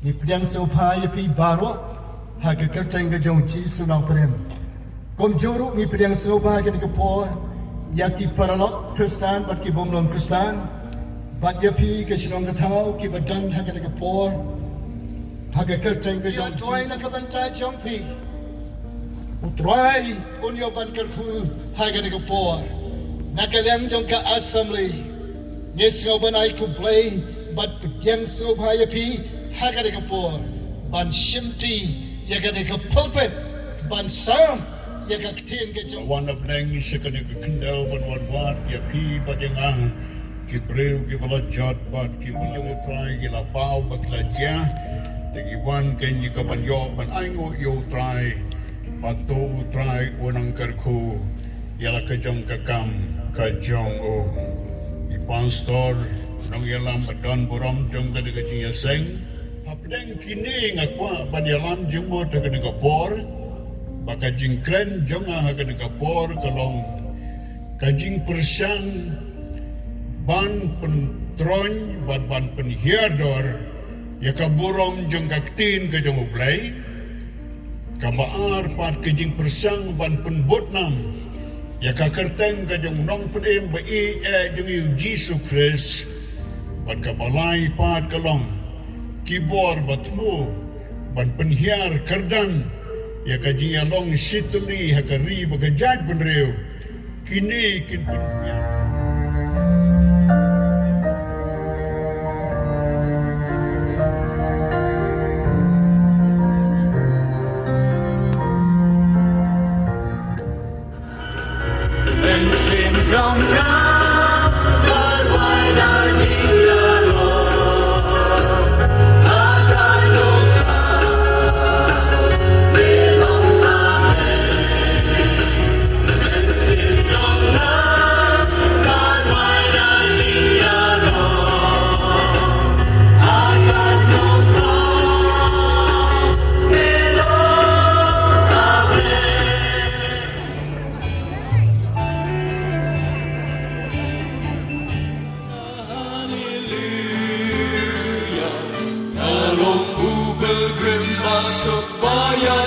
ni pedang sopa ya pi baroh haga kerteng ke jong ji sunang prem kumjuh ni pedang sopa ke por ya ki paralok Kristen bat ki bomlon Kristen bat ya pi ke sinong katau ki badan haga ke por haga kerteng ke jong Jowai na kabantai jong pi utrai unyo ban kerku haga ke por nakalem jong ka assembly Nyesngau banai Khublei bat pedang sopa ya pi haga de kapor ban shimti ya ga de pulpit ban sam ya ga tin ke jong one of nang second ke kendau ban wat ya pi badengang ki breu ki bala jot bat ki ulang try ki la pau bak la ja de ki ban ken ki ban yo ban aingo yo try patu try unang karku ya la ke jong ka kam ka jong o i pastor nong yalam badan borom jong ka de Jingïaseng apdeng kine ngakwa ban yalam jong mo ta ka por baka jingkren jong ha ka por kalong ka jing kyrshan ban pentroñ ban penhiardor ya ka borom jong ka tin ka jong Blei ka baar pat ka jing kyrshan ban penbotnam ya ka kerteng ka jong nong pedem ba jong Jesus Christ ban ka balai pat kalong kibor batmu ban penhiar kerdan ya ka jing along sitli ha ka ri ba ka jaj benreu kini kin penhiar supaya